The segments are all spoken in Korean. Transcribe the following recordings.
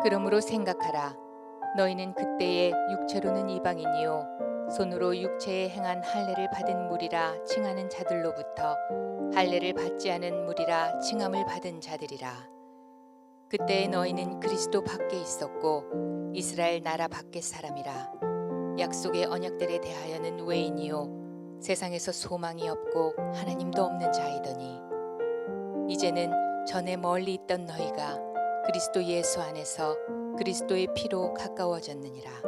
그러므로 생각하라. 너희는 그때에 육체로는 이방인이요 손으로 육체에 행한 할례를 받은 무리라 칭하는 자들로부터 할례를 받지 않은 무리라 칭함을 받은 자들이라. 그때에 너희는 그리스도 밖에 있었고 이스라엘 나라 밖의 사람이라. 약속의 언약들에 대하여는 외인이요 세상에서 소망이 없고 하나님도 없는 자이더니 이제는 전에 멀리 있던 너희가 그리스도 예수 안에서 그리스도의 피로 가까워졌느니라.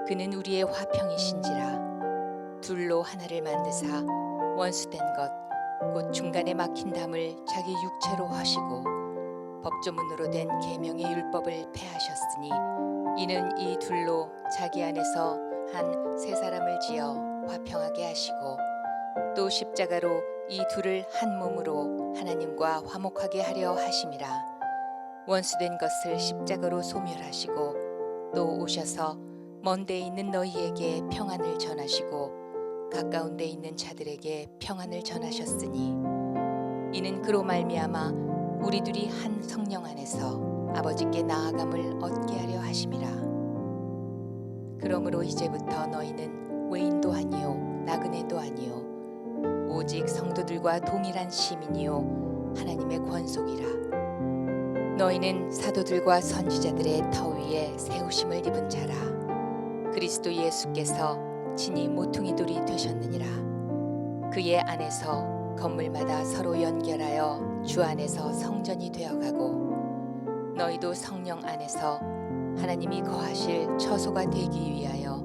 그는 우리의 화평이신지라. 둘로 하나를 만드사 원수된 것 곧 중간에 막힌 담을 자기 육체로 하시고 법조문으로 된 계명의 율법을 폐하셨으니 이는 이 둘로 자기 안에서 한 세 사람을 지어 화평하게 하시고 또 십자가로 이 둘을 한 몸으로 하나님과 화목하게 하려 하심이라. 원수된 것을 십자가로 소멸하시고 또 오셔서 먼 데 있는 너희에게 평안을 전하시고 가까운 데 있는 자들에게 평안을 전하셨으니 이는 그로 말미암아 우리 둘이 한 성령 안에서 아버지께 나아감을 얻게 하려 하심이라. 그러므로 이제부터 너희는 외인도 아니요 나그네도 아니요 오직 성도들과 동일한 시민이요 하나님의 권속이라. 너희는 사도들과 선지자들의 터 위에 세우심을 입은 자라. 그리스도 예수께서 친히 모퉁이 돌이 되셨느니라. 그의 안에서 건물마다 서로 연결하여 주 안에서 성전이 되어가고 너희도 성령 안에서 하나님이 거하실 처소가 되기 위하여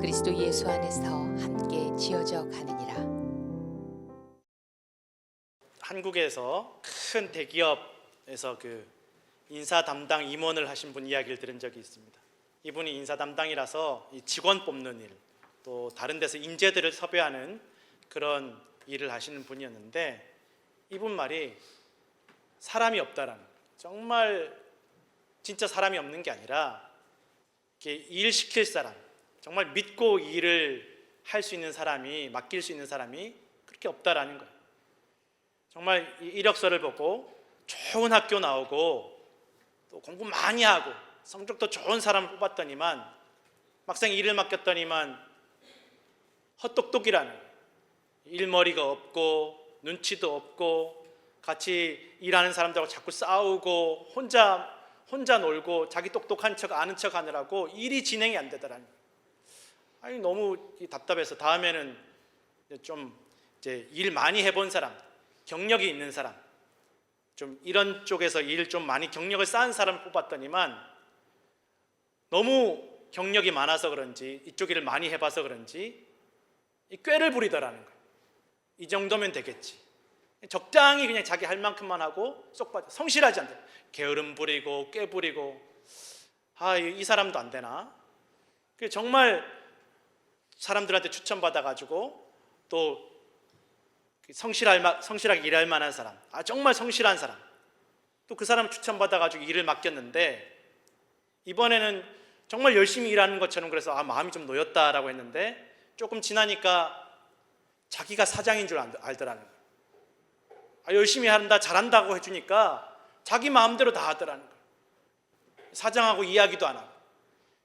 그리스도 예수 안에서 함께 지어져 가느니라. 한국에서 큰 대기업에서 그 인사 담당 임원을 하신 분 이야기를 들은 적이 있습니다. 이분이 인사 담당이라서 직원 뽑는 일, 또 다른 데서 인재들을 섭외하는 그런 일을 하시는 분이었는데 이분 말이 사람이 없다라는, 정말 진짜 사람이 없는 게 아니라 일 시킬 사람, 정말 믿고 일을 할 수 있는 사람이, 맡길 수 있는 사람이 그렇게 없다라는 거예요. 정말 이력서를 보고 좋은 학교 나오고 또 공부 많이 하고 성적도 좋은 사람을 뽑았더니만 막상 일을 맡겼더니만 헛똑똑이라는, 일머리가 없고 눈치도 없고 같이 일하는 사람들하고 자꾸 싸우고 혼자 놀고 자기 똑똑한 척 아는 척 하느라고 일이 진행이 안 되더라는. 아니 너무 답답해서 다음에는 좀 이제 일 많이 해본 사람, 경력이 있는 사람, 좀 이런 쪽에서 일 좀 많이 경력을 쌓은 사람을 뽑았더니만 너무 경력이 많아서 그런지 이쪽 일을 많이 해봐서 그런지 꾀를 부리더라는 거예요. 이 정도면 되겠지. 적당히 그냥 자기 할 만큼만 하고 쏙 빠져. 성실하지 않대. 게으름 부리고 꾀 부리고, 이 사람도 안 되나? 정말 사람들한테 추천받아가지고 또 성실하게 일할 만한 사람, 정말 성실한 사람, 또 그 사람 추천받아가지고 일을 맡겼는데 이번에는 정말 열심히 일하는 것처럼, 그래서 마음이 좀 놓였다라고 했는데 조금 지나니까 자기가 사장인 줄 알더라는 거예요. 열심히 한다, 잘한다고 해주니까 자기 마음대로 다 하더라는 거예요. 사장하고 이야기도 안 하고.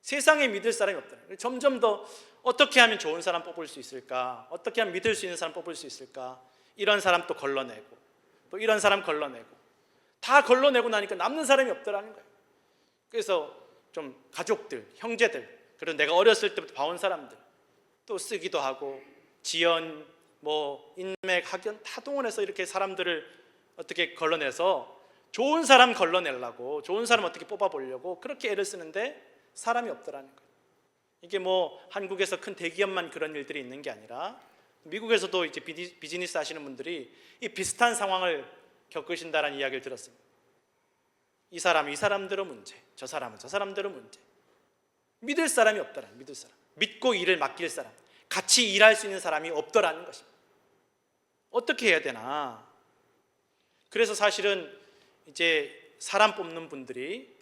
세상에 믿을 사람이 없더라는 거예요. 점점 더 어떻게 하면 좋은 사람 뽑을 수 있을까? 어떻게 하면 믿을 수 있는 사람 뽑을 수 있을까? 이런 사람 또 걸러내고 또 이런 사람 걸러내고 다 걸러내고 나니까 남는 사람이 없더라는 거예요. 그래서 좀 가족들, 형제들, 그리고 내가 어렸을 때부터 봐온 사람들 또 쓰기도 하고 지연, 인맥, 학연 다 동원해서 이렇게 사람들을 어떻게 걸러내서 좋은 사람 걸러내려고, 좋은 사람 어떻게 뽑아보려고 그렇게 애를 쓰는데 사람이 없더라는 거예요. 이게 한국에서 큰 대기업만 그런 일들이 있는 게 아니라 미국에서도 이제 비즈니스 하시는 분들이 이 비슷한 상황을 겪으신다라는 이야기를 들었습니다. 이 사람은 이 사람대로 문제, 저 사람은 저 사람대로 문제. 믿을 사람이 없더라는, 믿을 사람, 믿고 일을 맡길 사람, 같이 일할 수 있는 사람이 없더라는 것입니다. 어떻게 해야 되나? 그래서 사실은 이제 사람 뽑는 분들이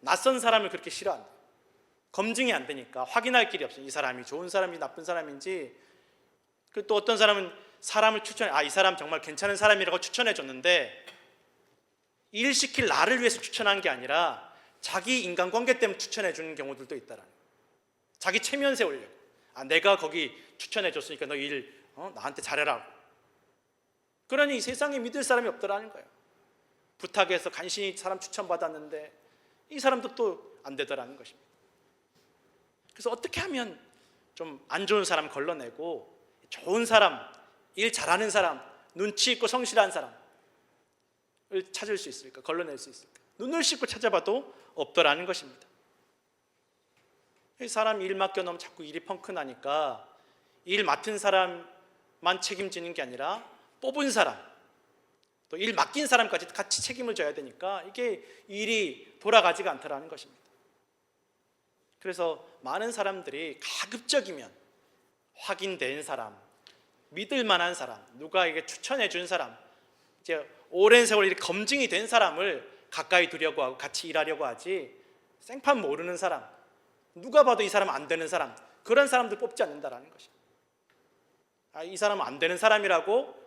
낯선 사람을 그렇게 싫어한다. 검증이 안 되니까 확인할 길이 없어요. 이 사람이 좋은 사람인지 나쁜 사람인지. 또 어떤 사람은 사람을 추천해, 이 사람 정말 괜찮은 사람이라고 추천해 줬는데 일 시킬 나를 위해서 추천한 게 아니라 자기 인간관계 때문에 추천해 주는 경우들도 있다라는 거예요. 자기 체면 세우려고. 내가 거기 추천해 줬으니까 너 일 나한테 잘해라. 그러니 세상에 믿을 사람이 없더라는 거예요. 부탁해서 간신히 사람 추천받았는데 이 사람도 또 안 되더라는 것입니다. 그래서 어떻게 하면 좀 안 좋은 사람 걸러내고 좋은 사람, 일 잘하는 사람, 눈치 있고 성실한 사람을 찾을 수 있을까? 걸러낼 수 있을까? 눈을 씻고 찾아봐도 없더라는 것입니다. 사람 일 맡겨놓으면 자꾸 일이 펑크나니까 일 맡은 사람만 책임지는 게 아니라 뽑은 사람, 또 일 맡긴 사람까지 같이 책임을 져야 되니까 이게 일이 돌아가지가 않더라는 것입니다. 그래서 많은 사람들이 가급적이면 확인된 사람, 믿을 만한 사람, 누가 이게 추천해 준 사람, 이제 오랜 세월 이렇게 검증이 된 사람을 가까이 두려고 하고 같이 일하려고 하지, 생판 모르는 사람, 누가 봐도 이 사람 안 되는 사람, 그런 사람들 뽑지 않는다라는 것입니다. 이 사람은 안 되는 사람이라고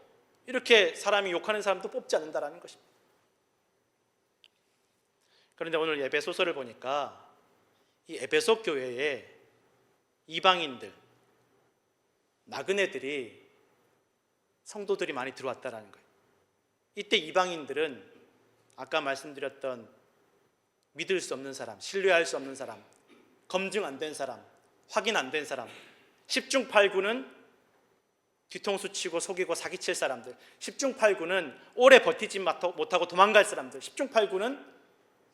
이렇게 사람이 욕하는 사람도 뽑지 않는다라는 것입니다. 그런데 오늘 에베소서를 보니까 이 에베소 교회에 이방인들, 나그네들이, 성도들이 많이 들어왔다라는 거예요. 이때 이방인들은 아까 말씀드렸던 믿을 수 없는 사람, 신뢰할 수 없는 사람, 검증 안 된 사람, 확인 안 된 사람, 10중 8구는 뒤통수 치고 속이고 사기칠 사람들, 10중 8구는 오래 버티지 못하고 도망갈 사람들, 10중 8구는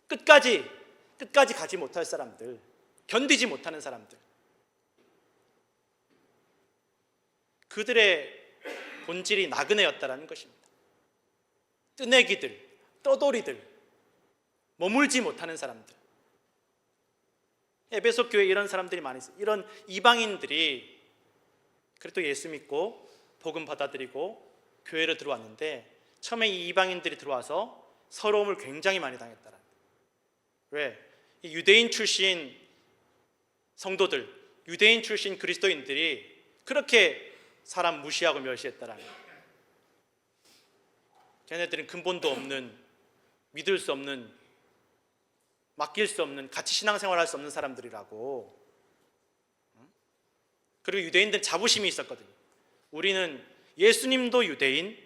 끝까지 가지 못할 사람들, 견디지 못하는 사람들, 그들의 본질이 나그네였다라는 것입니다. 뜨내기들, 떠돌이들, 머물지 못하는 사람들. 에베소 교회에 이런 사람들이 많이 있어요. 이런 이방인들이 그래도 예수 믿고 복음 받아들이고 교회로 들어왔는데 처음에 이 이방인들이 들어와서 서러움을 굉장히 많이 당했다라는 거예요. 왜? 이 유대인 출신 성도들, 유대인 출신 그리스도인들이 그렇게 사람 무시하고 멸시했다라는 거예요. 걔네들은 근본도 없는, 믿을 수 없는, 맡길 수 없는, 같이 신앙생활할 수 없는 사람들이라고. 그리고 유대인들은 자부심이 있었거든요. 우리는 예수님도 유대인,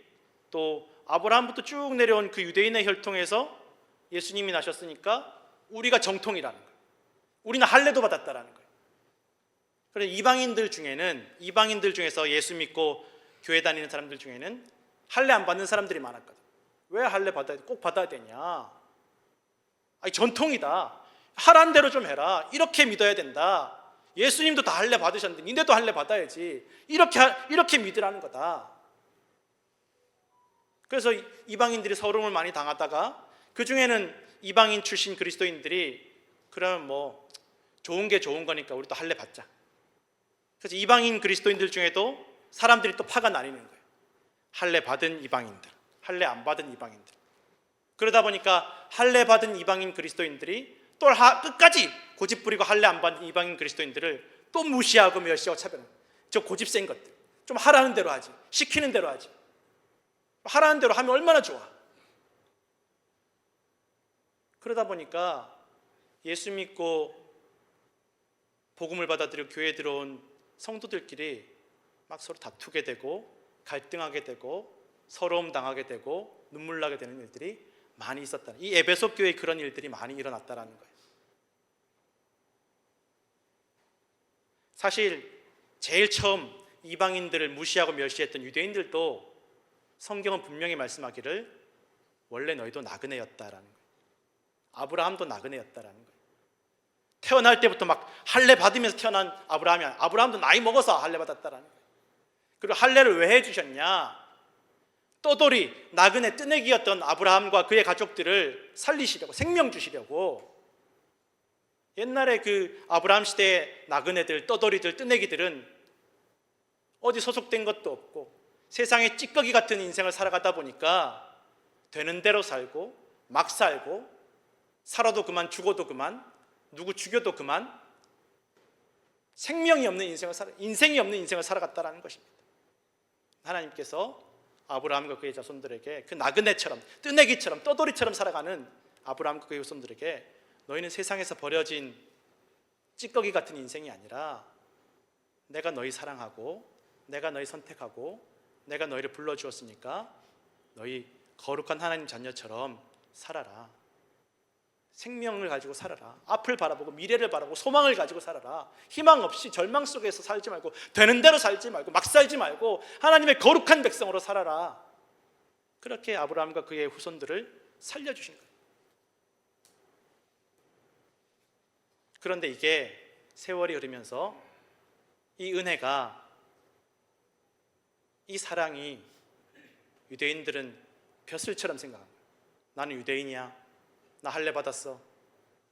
또 아브라함부터 쭉 내려온 그 유대인의 혈통에서 예수님이 나셨으니까 우리가 정통이라는 거예요. 우리는 할례도 받았다라는 거예요. 그래서 이방인들 중에서 예수 믿고 교회 다니는 사람들 중에는 할례 안 받는 사람들이 많았거든. 왜 할례 꼭 받아야 되냐? 전통이다. 하라는 대로 좀 해라. 이렇게 믿어야 된다. 예수님도 다 할례 받으셨는데 니네도 할례 받아야지. 이렇게 믿으라는 거다. 그래서 이방인들이 서름을 많이 당하다가 그 중에는 이방인 출신 그리스도인들이 그러면 뭐 좋은 게 좋은 거니까 우리 또 할례 받자. 그래서 이방인 그리스도인들 중에도 사람들이 또 파가 나뉘는 거예요. 할례 받은 이방인들, 할례 안 받은 이방인들. 그러다 보니까 할례 받은 이방인 그리스도인들이 또 끝까지 고집 부리고 할례 안 받은 이방인 그리스도인들을 또 무시하고 멸시하고 차별하는 거예요. 저 고집 센 것들, 좀 하라는 대로 하지, 시키는 대로 하지. 하라는 대로 하면 얼마나 좋아. 그러다 보니까 예수 믿고 복음을 받아들이고 교회에 들어온 성도들끼리 막 서로 다투게 되고 갈등하게 되고 서러움 당하게 되고 눈물 나게 되는 일들이 많이 있었다는, 이 에베소 교회에 그런 일들이 많이 일어났다는 거예요. 사실 제일 처음 이방인들을 무시하고 멸시했던 유대인들도 성경은 분명히 말씀하기를 원래 너희도 나그네였다라는 거예요. 아브라함도 나그네였다라는 거예요. 태어날 때부터 막 할례 받으면서 태어난 아브라함도 나이 먹어서 할례 받았다라는 거예요. 그리고 할례를 왜 해주셨냐? 떠돌이, 나그네, 뜨내기였던 아브라함과 그의 가족들을 살리시려고, 생명 주시려고. 옛날에 그 아브라함 시대의 나그네들, 떠돌이들, 뜨내기들은 어디 소속된 것도 없고 세상에 찌꺼기 같은 인생을 살아가다 보니까 되는 대로 살고 막 살고 살아도 그만 죽어도 그만 누구 죽여도 그만 인생이 없는 인생을 살아갔다는 것입니다. 하나님께서 아브라함과 그의 자손들에게 그 나그네처럼 뜨내기처럼 떠돌이처럼 살아가는 아브라함과 그의 자손들에게 너희는 세상에서 버려진 찌꺼기 같은 인생이 아니라 내가 너희 사랑하고 내가 너희 선택하고 내가 너희를 불러주었으니까 너희 거룩한 하나님 자녀처럼 살아라. 생명을 가지고 살아라. 앞을 바라보고 미래를 바라보고 소망을 가지고 살아라. 희망 없이 절망 속에서 살지 말고 되는 대로 살지 말고 막 살지 말고 하나님의 거룩한 백성으로 살아라. 그렇게 아브라함과 그의 후손들을 살려주신 거예요. 그런데 이게 세월이 흐르면서 이 은혜가, 이 사랑이 유대인들은 벼슬처럼 생각합니다. 나는 유대인이야. 나 할례 받았어.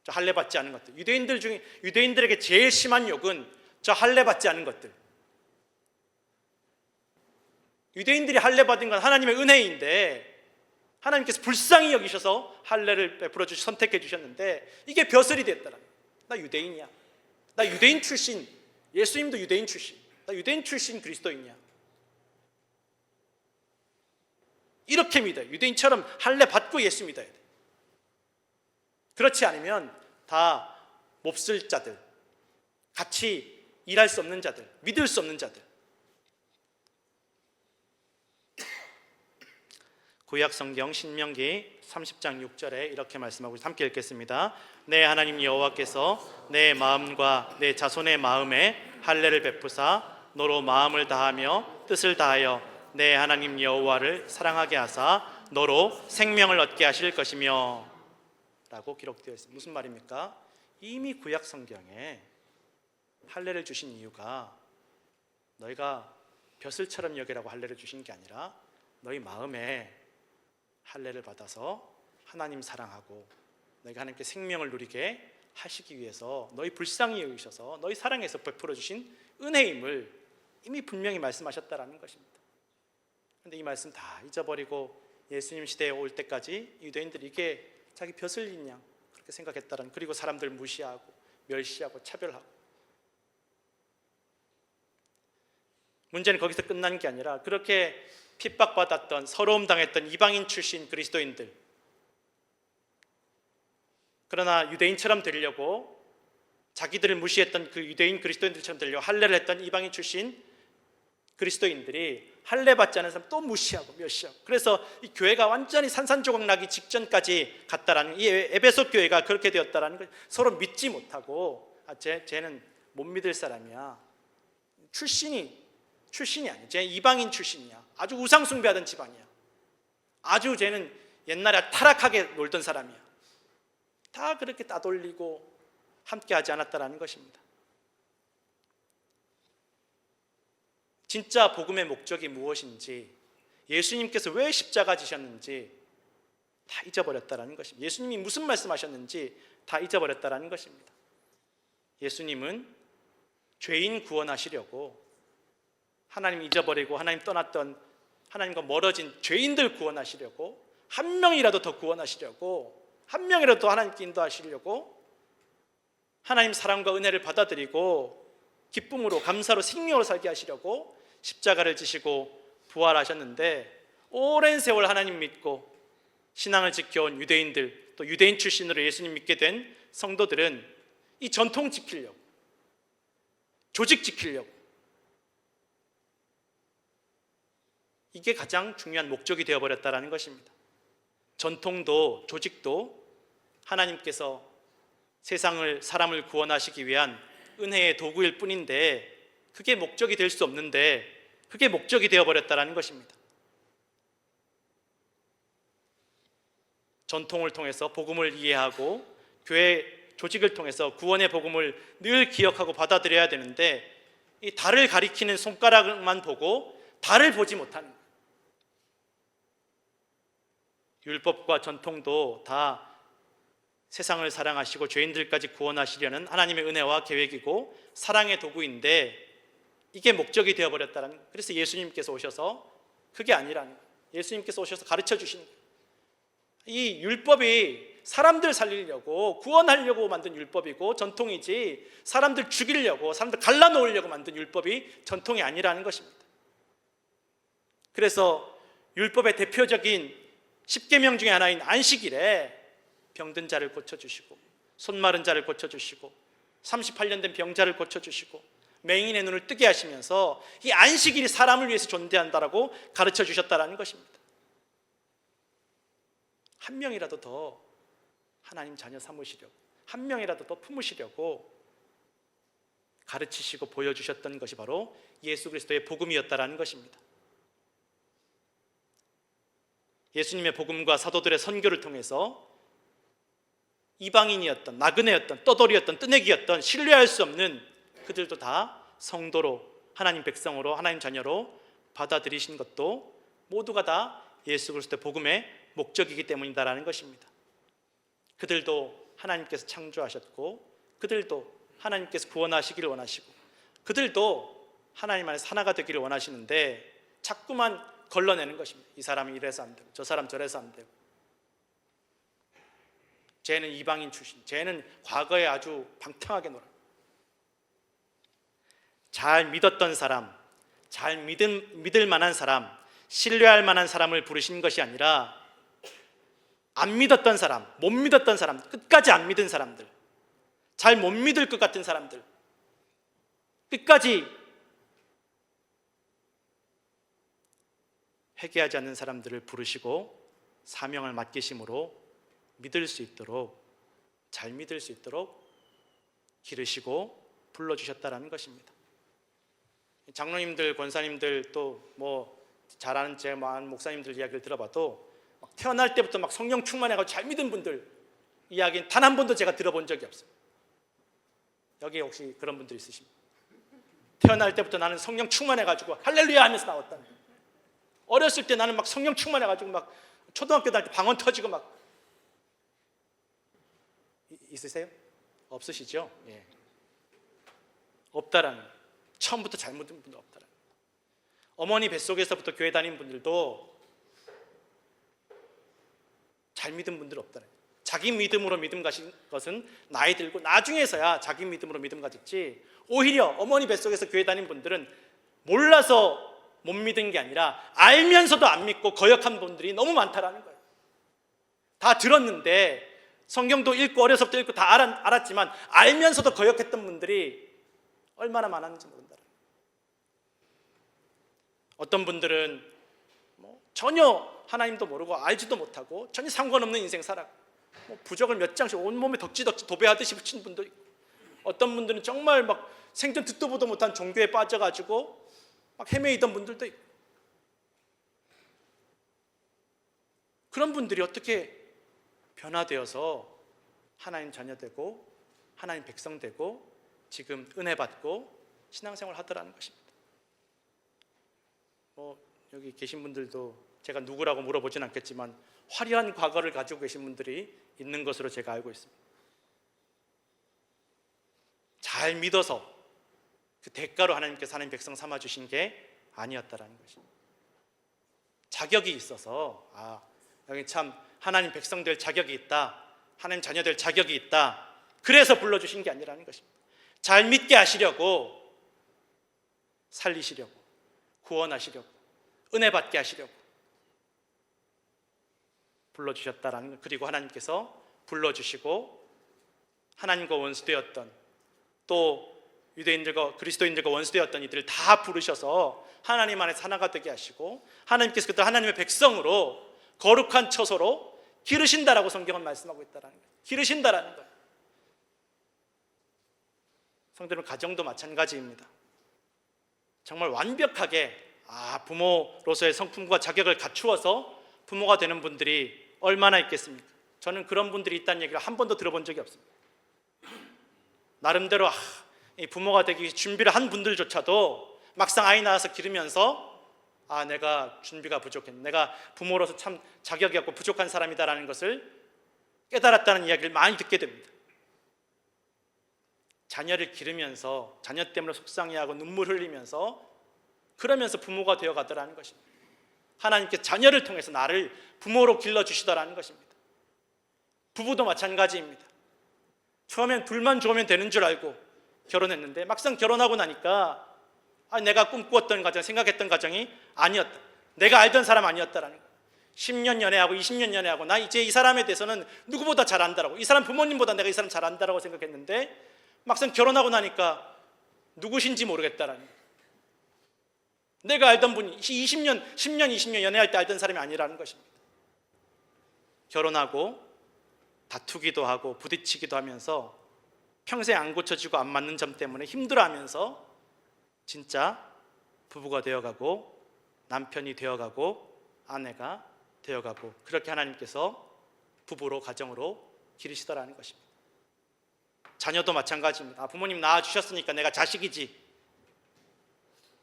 저 할례 받지 않은 것들. 유대인들 중에 유대인들에게 제일 심한 욕은 저 할례 받지 않은 것들. 유대인들이 할례 받은 건 하나님의 은혜인데 하나님께서 불쌍히 여기셔서 할례를 베풀어 주시 선택해 주셨는데 이게 벼슬이 됐더라. 나 유대인이야. 나 유대인 출신. 예수님도 유대인 출신. 나 유대인 출신 그리스도인이야. 이렇게 믿어요. 유대인처럼 할례 받고 예수 믿어야 돼. 그렇지 않으면 다 몹쓸 자들, 같이 일할 수 없는 자들, 믿을 수 없는 자들. 구약 성경 신명기 30장 6절에 이렇게 말씀하고 함께 읽겠습니다. 내 하나님 여호와께서 내 마음과 내 자손의 마음에 할례를 베푸사 너로 마음을 다하며 뜻을 다하여 내 하나님 여호와를 사랑하게 하사 너로 생명을 얻게 하실 것이며 라고 기록되어 있습니다. 무슨 말입니까? 이미 구약 성경에 할례를 주신 이유가 너희가 벼슬처럼 여기라고 할례를 주신 게 아니라 너희 마음에 할례를 받아서 하나님 사랑하고 너희가 하나님께 생명을 누리게 하시기 위해서 너희 불쌍히 여기셔서 너희 사랑에서 베풀어 주신 은혜임을 이미 분명히 말씀하셨다라는 것입니다. 그런데 이 말씀 다 잊어버리고 예수님 시대에 올 때까지 유대인들이 이게 자기 벼슬인 양 그렇게 생각했다라는, 그리고 사람들 무시하고 멸시하고 차별하고. 문제는 거기서 끝난 게 아니라 그렇게 핍박받았던, 서러움 당했던 이방인 출신 그리스도인들, 그러나 유대인처럼 되려고 자기들을 무시했던 그 유대인 그리스도인들처럼 되려고 할례를 했던 이방인 출신 그리스도인들이 할례 받지 않은 사람 또 무시하고 멸시하고, 그래서 이 교회가 완전히 산산조각 나기 직전까지 갔다라는, 이 에베소 교회가 그렇게 되었다라는 걸 서로 믿지 못하고, 쟤는 못 믿을 사람이야, 출신이 아니야, 쟤 이방인 출신이야, 아주 우상 숭배하던 집안이야, 아주 쟤는 옛날에 타락하게 놀던 사람이야, 다 그렇게 따돌리고 함께하지 않았다라는 것입니다. 진짜 복음의 목적이 무엇인지, 예수님께서 왜 십자가 지셨는지 다 잊어버렸다라는 것입니다. 예수님이 무슨 말씀하셨는지 다 잊어버렸다라는 것입니다. 예수님은 죄인 구원하시려고 하나님 잊어버리고 하나님 떠났던, 하나님과 멀어진 죄인들 구원하시려고, 한 명이라도 더 구원하시려고, 한 명이라도 더 하나님께 인도하시려고 하나님 사랑과 은혜를 받아들이고 기쁨으로 감사로 생명으로 살게 하시려고 십자가를 지시고 부활하셨는데, 오랜 세월 하나님 믿고 신앙을 지켜온 유대인들, 또 유대인 출신으로 예수님 믿게 된 성도들은 이 전통 지키려고, 조직 지키려고, 이게 가장 중요한 목적이 되어버렸다는 것입니다. 전통도 조직도 하나님께서 세상을, 사람을 구원하시기 위한 은혜의 도구일 뿐인데, 그게 목적이 될 수 없는데 그게 목적이 되어버렸다는 것입니다. 전통을 통해서 복음을 이해하고 교회 조직을 통해서 구원의 복음을 늘 기억하고 받아들여야 되는데, 이 달을 가리키는 손가락만 보고 달을 보지 못하는 거예요. 율법과 전통도 다 세상을 사랑하시고 죄인들까지 구원하시려는 하나님의 은혜와 계획이고 사랑의 도구인데, 이게 목적이 되어버렸다는 거예요. 그래서 예수님께서 오셔서 그게 아니라는 거예요. 예수님께서 오셔서 가르쳐 주시는 거예요. 이 율법이 사람들 살리려고 구원하려고 만든 율법이고 전통이지, 사람들 죽이려고, 사람들 갈라놓으려고 만든 율법이 전통이 아니라는 것입니다. 그래서 율법의 대표적인 10계명 중에 하나인 안식일에 병든 자를 고쳐주시고, 손 마른 자를 고쳐주시고 38년 된 병자를 고쳐주시고 맹인의 눈을 뜨게 하시면서 이 안식일이 사람을 위해서 존재한다라고 가르쳐 주셨다라는 것입니다. 한 명이라도 더 하나님 자녀 삼으시려고, 한 명이라도 더 품으시려고 가르치시고 보여주셨던 것이 바로 예수 그리스도의 복음이었다라는 것입니다. 예수님의 복음과 사도들의 선교를 통해서 이방인이었던, 나그네였던, 떠돌이였던, 뜨내기였던, 신뢰할 수 없는 그들도 다 성도로, 하나님 백성으로, 하나님 자녀로 받아들이신 것도 모두가 다 예수 그리스도의 복음의 목적이기 때문이다라는 것입니다. 그들도 하나님께서 창조하셨고, 그들도 하나님께서 구원하시기를 원하시고, 그들도 하나님 안에서 하나가 되기를 원하시는데 자꾸만 걸러내는 것입니다. 이 사람은 이래서 안 되고, 저 사람 저래서 안 되고, 쟤는 이방인 출신, 쟤는 과거에 아주 방탕하게 놀아. 잘 믿었던 사람, 잘 믿을 만한 사람, 신뢰할 만한 사람을 부르신 것이 아니라 안 믿었던 사람, 못 믿었던 사람, 끝까지 안 믿은 사람들, 잘 못 믿을 것 같은 사람들, 끝까지 회개하지 않는 사람들을 부르시고 사명을 맡기심으로 믿을 수 있도록, 잘 믿을 수 있도록 기르시고 불러주셨다라는 것입니다. 장로님들, 권사님들, 또 뭐 잘 아는 제 많은 목사님들 이야기를 들어봐도 막 태어날 때부터 막 성령 충만해가지고 잘 믿은 분들 이야기는 단 한 번도 제가 들어본 적이 없어요. 여기 혹시 그런 분들 있으십니까? 태어날 때부터 나는 성령 충만해가지고 할렐루야 하면서 나왔다. 어렸을 때 나는 막 성령 충만해가지고 막 초등학교 다닐 때 방언 터지고 막. 있으세요? 없으시죠? 예. 없다라는 거예요. 처음부터 잘 믿은 분도 없다라는 거예요. 어머니 뱃속에서부터 교회 다닌 분들도 잘 믿은 분들 없다라는 거예요. 자기 믿음으로 믿음 가진 것은 나이 들고 나중에서야 자기 믿음으로 믿음 가졌지, 오히려 어머니 뱃속에서 교회 다닌 분들은 몰라서 못 믿은 게 아니라 알면서도 안 믿고 거역한 분들이 너무 많다라는 거예요. 다 들었는데, 성경도 읽고 어려서부터 읽고 다 알았지만 알면서도 거역했던 분들이 얼마나 많았는지 모른다. 어떤 분들은 뭐 전혀 하나님도 모르고 알지도 못하고 전혀 상관없는 인생 살았고, 뭐 부적을 몇 장씩 온몸에 덕지덕지 도배하듯이 붙인 분도 있고, 어떤 분들은 정말 막 생전 듣도 보도 못한 종교에 빠져가지고 막 헤매이던 분들도 있고, 그런 분들이 어떻게 변화되어서 하나님 자녀 되고 하나님 백성 되고 지금 은혜 받고 신앙생활 하더라는 것입니다. 뭐 여기 계신 분들도 제가 누구라고 물어보진 않겠지만 화려한 과거를 가지고 계신 분들이 있는 것으로 제가 알고 있습니다. 잘 믿어서 그 대가로 하나님께서 하나님 백성 삼아 주신 게 아니었다라는 것입니다. 자격이 있어서, 여기 참 하나님 백성 될 자격이 있다, 하나님 자녀 될 자격이 있다, 그래서 불러주신 게 아니라는 것입니다. 잘 믿게 하시려고, 살리시려고, 구원하시려고, 은혜 받게 하시려고 불러주셨다라는 것. 그리고 하나님께서 불러주시고 하나님과 원수되었던, 또 유대인들과 그리스도인들과 원수되었던 이들을 다 부르셔서 하나님 안에서 하나가 되게 하시고, 하나님께서 그들 하나님의 백성으로 거룩한 처소로 기르신다라고 성경은 말씀하고 있다라는 거예요. 기르신다라는 거예요. 성도는 가정도 마찬가지입니다. 정말 완벽하게 부모로서의 성품과 자격을 갖추어서 부모가 되는 분들이 얼마나 있겠습니까? 저는 그런 분들이 있다는 얘기를 한 번도 들어본 적이 없습니다. 나름대로 이 부모가 되기 준비를 한 분들조차도 막상 아이 낳아서 기르면서 내가 준비가 부족했네, 내가 부모로서 참 자격이 없고 부족한 사람이다라는 것을 깨달았다는 이야기를 많이 듣게 됩니다. 자녀를 기르면서 자녀 때문에 속상해하고 눈물 흘리면서 그러면서 부모가 되어가더라는 것입니다. 하나님께 자녀를 통해서 나를 부모로 길러주시더라는 것입니다. 부부도 마찬가지입니다. 처음엔 둘만 좋으면 되는 줄 알고 결혼했는데 막상 결혼하고 나니까 내가 꿈꾸었던 가정, 생각했던 가정이 아니었다, 내가 알던 사람 아니었다라는 거예요. 10년 연애하고 20년 연애하고 나 이제 이 사람에 대해서는 누구보다 잘 안다라고, 이 사람 부모님보다 내가 이 사람 잘 안다라고 생각했는데 막상 결혼하고 나니까 누구신지 모르겠다라는 거예요. 내가 알던 분이 10년 20년 연애할 때 알던 사람이 아니라는 것입니다. 결혼하고 다투기도 하고 부딪히기도 하면서 평생 안 고쳐지고 안 맞는 점 때문에 힘들어하면서 진짜 부부가 되어가고 남편이 되어가고 아내가 되어가고 그렇게 하나님께서 부부로 가정으로 기르시더라는 것입니다. 자녀도 마찬가지입니다. 부모님 낳아주셨으니까 내가 자식이지.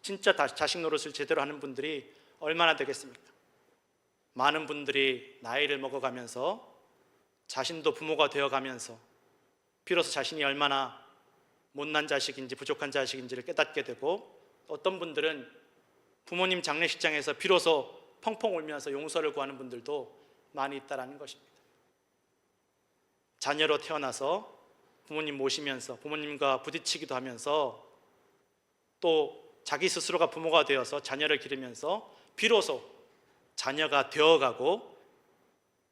진짜 자식 노릇을 제대로 하는 분들이 얼마나 되겠습니까? 많은 분들이 나이를 먹어가면서 자신도 부모가 되어가면서 비로소 자신이 얼마나 못난 자식인지 부족한 자식인지를 깨닫게 되고, 어떤 분들은 부모님 장례식장에서 비로소 펑펑 울면서 용서를 구하는 분들도 많이 있다는 것입니다. 자녀로 태어나서 부모님 모시면서 부모님과 부딪히기도 하면서 또 자기 스스로가 부모가 되어서 자녀를 기르면서 비로소 자녀가 되어가고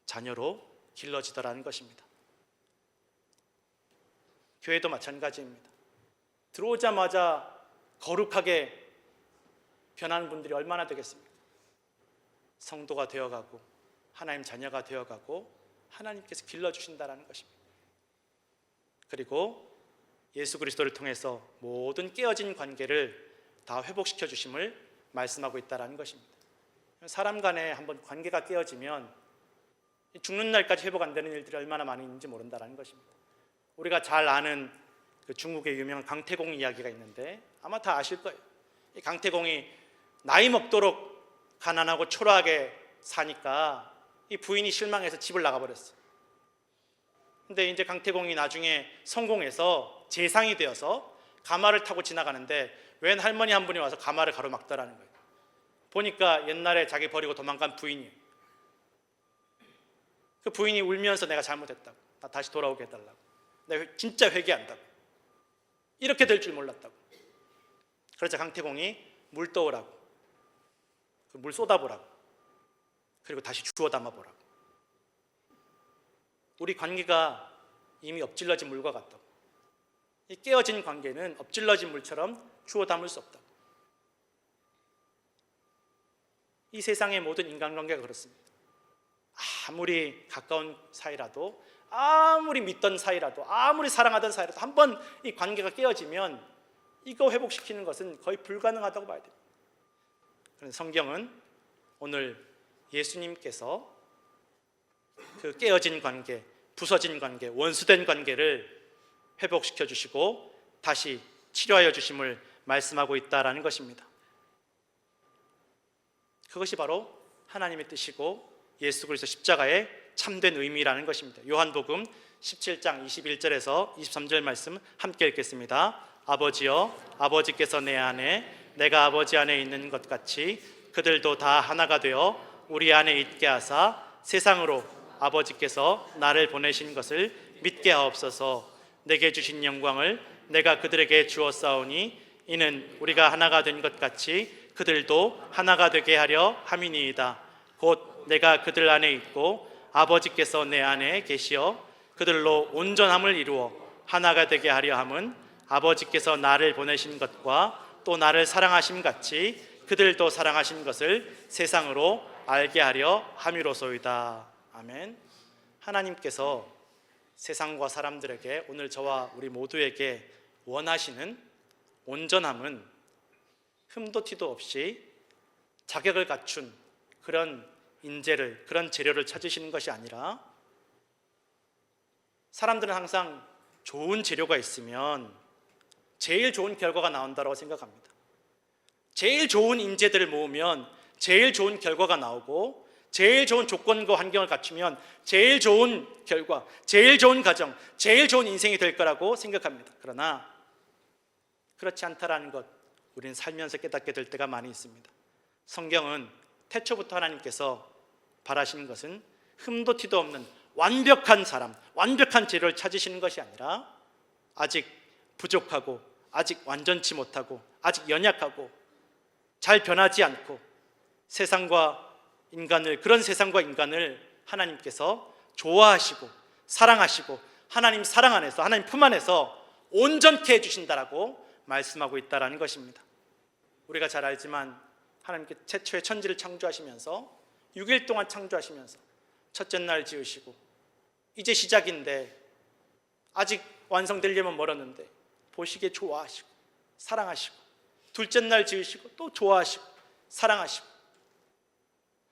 자녀로 길러지더라는 것입니다. 교회도 마찬가지입니다. 들어오자마자 거룩하게 변하는 분들이 얼마나 되겠습니까? 성도가 되어가고 하나님 자녀가 되어가고 하나님께서 길러주신다는 것입니다. 그리고 예수 그리스도를 통해서 모든 깨어진 관계를 다 회복시켜 주심을 말씀하고 있다는 것입니다. 사람 간에 한번 관계가 깨어지면 죽는 날까지 회복 안 되는 일들이 얼마나 많이 있는지 모른다는 것입니다. 우리가 잘 아는 그 중국의 유명한 강태공 이야기가 있는데 아마 다 아실 거예요. 이 강태공이 나이 먹도록 가난하고 초라하게 사니까 이 부인이 실망해서 집을 나가버렸어요. 근데 이제 강태공이 나중에 성공해서 재상이 되어서 가마를 타고 지나가는데 웬 할머니 한 분이 와서 가마를 가로막더라는 거예요. 보니까 옛날에 자기 버리고 도망간 부인이에요. 그 부인이 울면서 내가 잘못했다고, 나 다시 돌아오게 해달라고, 내가 진짜 회개한다고, 이렇게 될 줄 몰랐다고. 그러자 강태공이 물 떠오라고, 그 물 쏟아보라고, 그리고 다시 주워 담아보라고. 우리 관계가 이미 엎질러진 물과 같다고. 이 깨어진 관계는 엎질러진 물처럼 주워 담을 수 없다고. 이 세상의 모든 인간관계가 그렇습니다. 아무리 가까운 사이라도, 아무리 믿던 사이라도, 아무리 사랑하던 사이라도 한번 이 관계가 깨어지면 이거 회복시키는 것은 거의 불가능하다고 봐야 됩니다. 그래서 성경은 오늘 예수님께서 그 깨어진 관계, 부서진 관계, 원수된 관계를 회복시켜 주시고 다시 치료하여 주심을 말씀하고 있다라는 것입니다. 그것이 바로 하나님의 뜻이고 예수 그리스도 십자가의 참된 의미라는 것입니다. 요한복음 17장 21절에서 23절 말씀 함께 읽겠습니다. 아버지여, 아버지께서 내 안에 내가 아버지 안에 있는 것 같이 그들도 다 하나가 되어 우리 안에 있게 하사 세상으로 아버지께서 나를 보내신 것을 믿게 하옵소서. 내게 주신 영광을 내가 그들에게 주었사오니 이는 우리가 하나가 된 것 같이 그들도 하나가 되게 하려 함이니이다. 곧 내가 그들 안에 있고 아버지께서 내 안에 계시어 그들로 온전함을 이루어 하나가 되게 하려 함은 아버지께서 나를 보내신 것과 또 나를 사랑하심 같이 그들도 사랑하신 것을 세상으로 알게 하려 함이로소이다. 아멘. 하나님께서 세상과 사람들에게, 오늘 저와 우리 모두에게 원하시는 온전함은 흠도 티도 없이 자격을 갖춘 그런 인재를, 그런 재료를 찾으시는 것이 아니라, 사람들은 항상 좋은 재료가 있으면 제일 좋은 결과가 나온다고 생각합니다. 제일 좋은 인재들을 모으면 제일 좋은 결과가 나오고, 제일 좋은 조건과 환경을 갖추면 제일 좋은 결과, 제일 좋은 가정, 제일 좋은 인생이 될 거라고 생각합니다. 그러나 그렇지 않다라는 것, 우리는 살면서 깨닫게 될 때가 많이 있습니다. 성경은 태초부터 하나님께서 바라시는 것은 흠도 티도 없는 완벽한 사람, 완벽한 재료를 찾으시는 것이 아니라 아직 부족하고, 아직 완전치 못하고, 아직 연약하고, 잘 변하지 않고, 세상과 그런 세상과 인간을 하나님께서 좋아하시고 사랑하시고 하나님 사랑 안에서, 하나님 품 안에서 온전케 해주신다라고 말씀하고 있다라는 것입니다. 우리가 잘 알지만 하나님께 최초의 천지를 창조하시면서 6일 동안 창조하시면서 첫째 날 지으시고 이제 시작인데 아직 완성되려면 멀었는데 보시기에 좋아하시고 사랑하시고 둘째 날 지으시고 또 좋아하시고 사랑하시고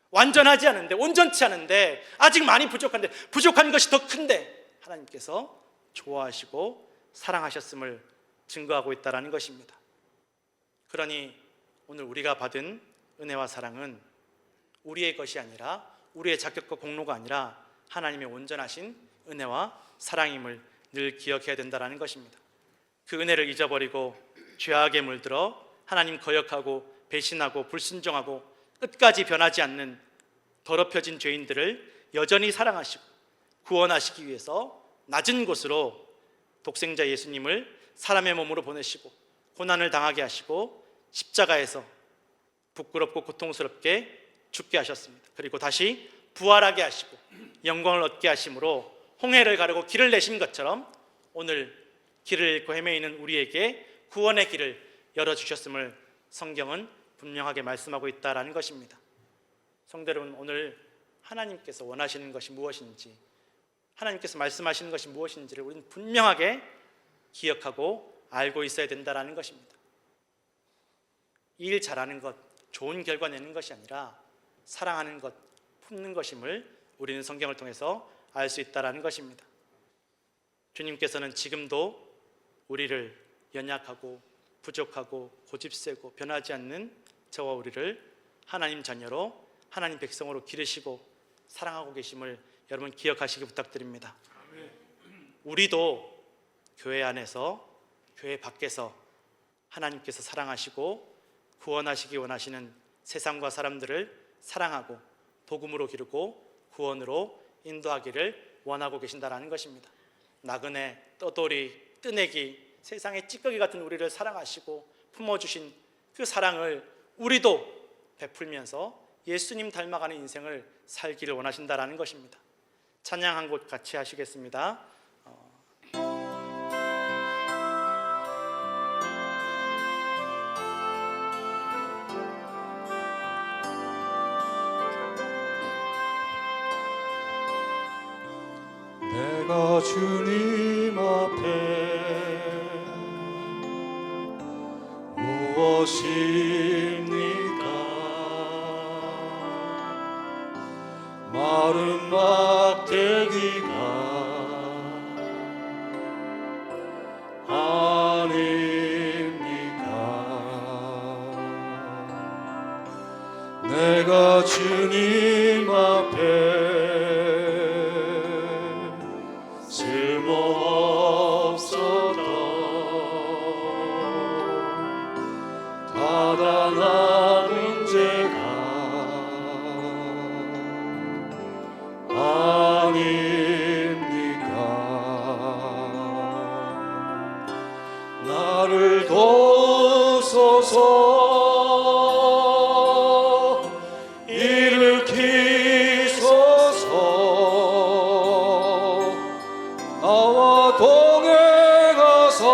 완전하지 않은데, 온전치 않은데, 아직 많이 부족한데, 부족한 것이 더 큰데 하나님께서 좋아하시고 사랑하셨음을 증거하고 있다는 것입니다. 그러니 오늘 우리가 받은 은혜와 사랑은 우리의 것이 아니라, 우리의 자격과 공로가 아니라 하나님의 온전하신 은혜와 사랑임을 늘 기억해야 된다는 것입니다. 그 은혜를 잊어버리고 죄악에 물들어 하나님 거역하고 배신하고 불순종하고 끝까지 변하지 않는 더럽혀진 죄인들을 여전히 사랑하시고 구원하시기 위해서 낮은 곳으로 독생자 예수님을 사람의 몸으로 보내시고 고난을 당하게 하시고 십자가에서 부끄럽고 고통스럽게 죽게 하셨습니다. 그리고 다시 부활하게 하시고 영광을 얻게 하심으로 홍해를 가르고 길을 내신 것처럼 오늘 길을 잃고 헤매이는 우리에게 구원의 길을 열어주셨음을 성경은 분명하게 말씀하고 있다는 것입니다. 성도 여러분, 오늘 하나님께서 원하시는 것이 무엇인지, 하나님께서 말씀하시는 것이 무엇인지를 우리는 분명하게 기억하고 알고 있어야 된다는 것입니다. 일 잘하는 것, 좋은 결과 내는 것이 아니라 사랑하는 것, 품는 것임을 우리는 성경을 통해서 알 수 있다는 것입니다. 주님께서는 지금도 우리를 연약하고 부족하고 고집세고 변하지 않는 저와 우리를 하나님 자녀로, 하나님 백성으로 기르시고 사랑하고 계심을 여러분 기억하시기 부탁드립니다. 우리도 교회 안에서, 교회 밖에서 하나님께서 사랑하시고 구원하시기 원하시는 세상과 사람들을 사랑하고 복음으로 기르고 구원으로 인도하기를 원하고 계신다는 것입니다. 나그네, 떠돌이, 뜨내기, 세상의 찌꺼기 같은 우리를 사랑하시고 품어주신 그 사랑을 우리도 베풀면서 예수님 닮아가는 인생을 살기를 원하신다는 것입니다. 찬양 한 곡 같이 하시겠습니다. 내가 주님 앞에 무엇입니까? 마른 막대기가 아닙니까? 내가 주님 앞에 다 남은 죄가 아닙니까? 나를 도우소서, 일으키소서, 나와 동행하사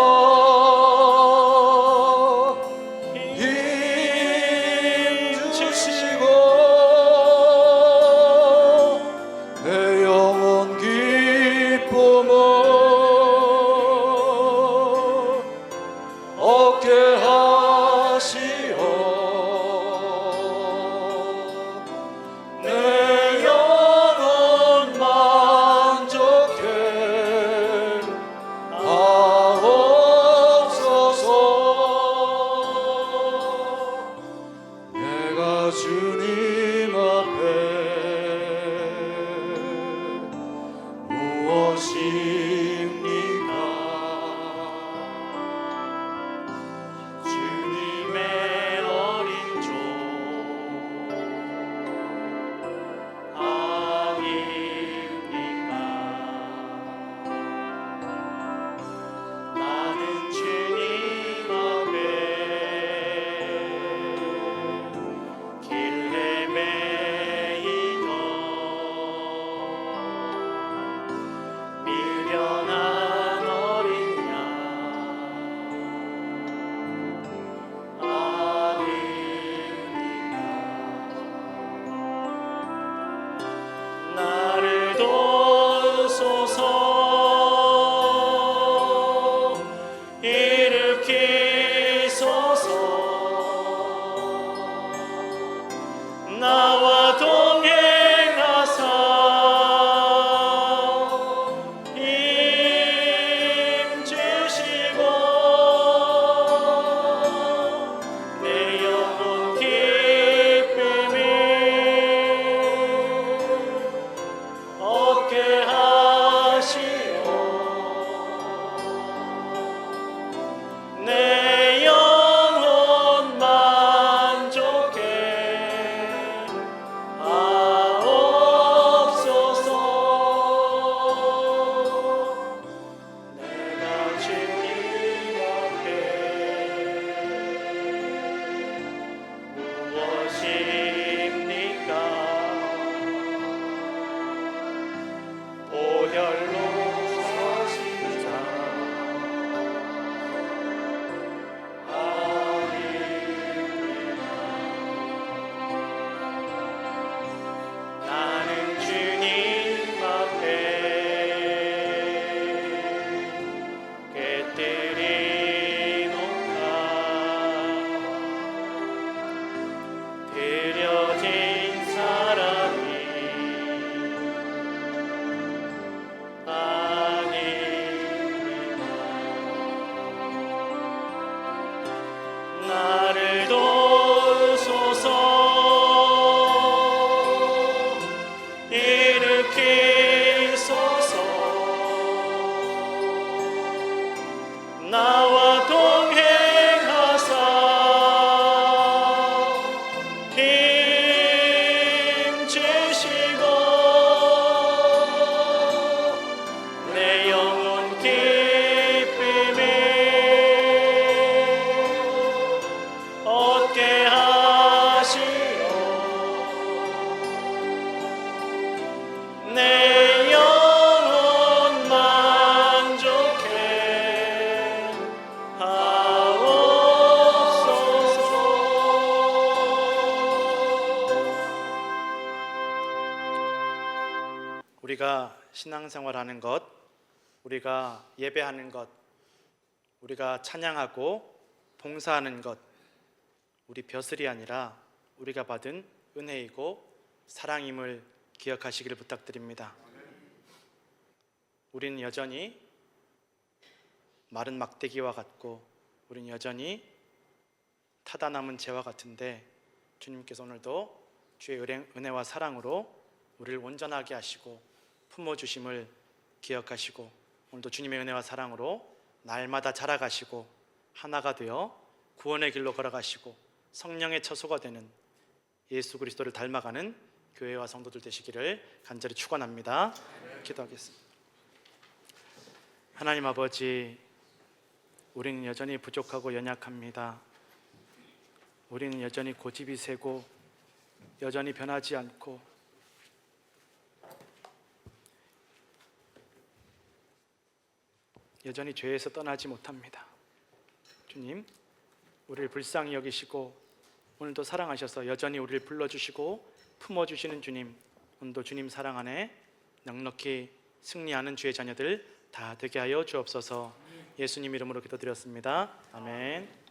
주님 앞에 무엇입니까? 주님의 어린 종 아닙니까? 나는 주님 앞에 길 헤매 내 영혼 만족해 하옵소서. 우리가 신앙생활하는 것, 우리가 예배하는 것, 우리가 찬양하고 봉사하는 것, 우리 벼슬이 아니라 우리가 받은 은혜이고 사랑임을 기억하시기를 부탁드립니다. 우리는 여전히 마른 막대기와 같고 우리는 여전히 타다 남은 재와 같은데 주님께서 오늘도 주의 은혜와 사랑으로 우리를 온전하게 하시고 품어주심을 기억하시고 오늘도 주님의 은혜와 사랑으로 날마다 자라가시고 하나가 되어 구원의 길로 걸어가시고 성령의 처소가 되는 예수 그리스도를 닮아가는 교회와 성도들 되시기를 간절히 축원합니다. 기도하겠습니다. 하나님 아버지, 우리는 여전히 부족하고 연약합니다. 우리는 여전히 고집이 세고 여전히 변하지 않고 여전히 죄에서 떠나지 못합니다. 주님, 우리를 불쌍히 여기시고 오늘도 사랑하셔서 여전히 우리를 불러주시고 품어주시는 주님, 오늘도 주님 사랑 안에 넉넉히 승리하는 주의 자녀들 다 되게 하여 주옵소서. 예수님 이름으로 기도드렸습니다. 아멘.